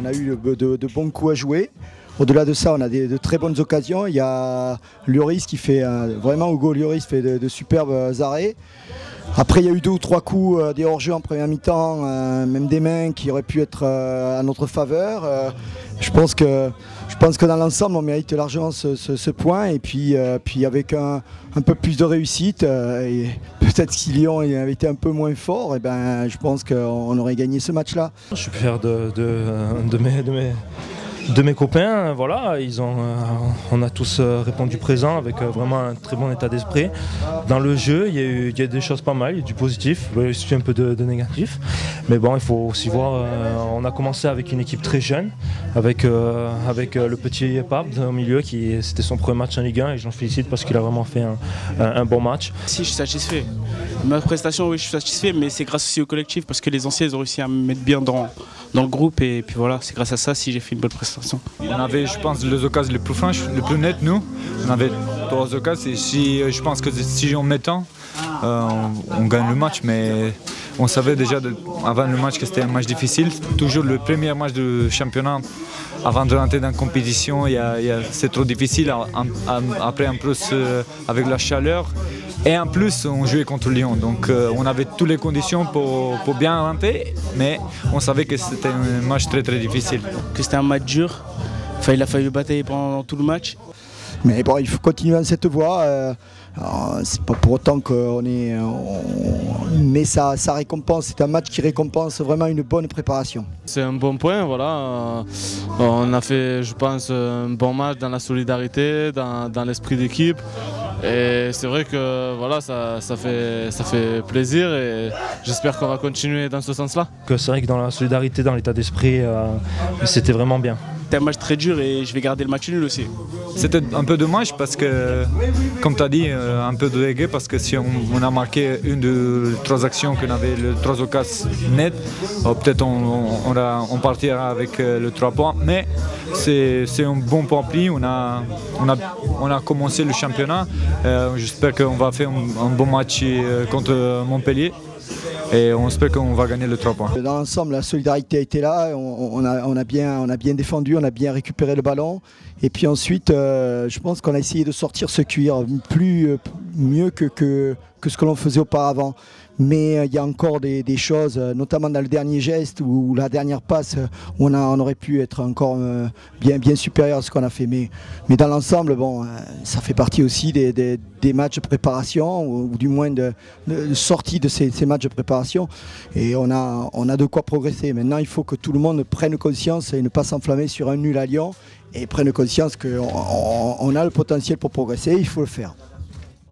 on a eu de bons coups à jouer. Au-delà de ça, on a de très bonnes occasions. Il y a Lloris qui fait, vraiment Hugo Lloris fait de superbes arrêts. Après, il y a eu 2 ou 3 coups des hors-jeu en première mi-temps, même des mains qui auraient pu être à notre faveur. Je pense que dans l'ensemble, on mérite largement ce point. Et puis avec un peu plus de réussite, et peut-être si Lyon avait été un peu moins fort, et ben, je pense qu'on aurait gagné ce match-là. Je suis fier de mes copains, voilà, on a tous répondu présent avec vraiment un très bon état d'esprit. Dans le jeu, il y a des choses pas mal, il y a du positif, il y a aussi un peu de négatif. Mais bon, il faut aussi voir, on a commencé avec une équipe très jeune, avec le petit Pape au milieu, c'était son premier match en Ligue 1 et je l'en félicite parce qu'il a vraiment fait un bon match. Si, je suis satisfait. Ma prestation, oui, je suis satisfait, mais c'est grâce aussi au collectif parce que les anciens ils ont réussi à me mettre bien dans le groupe et puis voilà, c'est grâce à ça si j'ai fait une bonne prestation. On avait, je pense, les occasions les plus franches, les plus nettes, nous. On avait 3 occasions et je pense que si on met temps, on gagne le match, mais on savait déjà avant le match que c'était un match difficile. Toujours le premier match du championnat, avant de rentrer dans la compétition, c'est trop difficile. Après, en plus, avec la chaleur. Et en plus, on jouait contre Lyon, donc on avait toutes les conditions pour bien rentrer, mais on savait que c'était un match très très difficile. Que c'était un match dur, il a fallu batailler pendant tout le match. Mais bon, il faut continuer dans cette voie. C'est pas pour autant qu'on est. Mais ça récompense, c'est un match qui récompense vraiment une bonne préparation. C'est un bon point, voilà. On a fait, je pense, un bon match dans la solidarité, dans l'esprit d'équipe. Et c'est vrai que voilà, ça fait plaisir et j'espère qu'on va continuer dans ce sens-là. C'est vrai que dans la solidarité, dans l'état d'esprit, c'était vraiment bien. C'était un match très dur et je vais garder le match nul aussi. C'était un peu dommage parce que, comme tu as dit, un peu de regret parce que si on a marqué une de 3 actions qu'on avait, le 3 occasions nettes, peut-être on partira avec le 3 points. Mais c'est un bon point pris, on a commencé le championnat. J'espère qu'on va faire un bon match contre Montpellier. Et on espère qu'on va gagner le 3 points. Dans l'ensemble, la solidarité a été là, on a bien défendu, on a bien récupéré le ballon. Et puis ensuite, je pense qu'on a essayé de sortir ce cuir mieux que ce que l'on faisait auparavant. Mais il y a encore des choses, notamment dans le dernier geste ou la dernière passe, où on aurait pu être encore bien supérieur à ce qu'on a fait. Mais dans l'ensemble, bon, ça fait partie aussi des matchs de préparation, ou du moins de sortie de ces matchs de préparation. Et on a de quoi progresser. Maintenant, il faut que tout le monde prenne conscience et ne pas s'enflammer sur un nul à Lyon, et prenne conscience qu'on a le potentiel pour progresser, il faut le faire.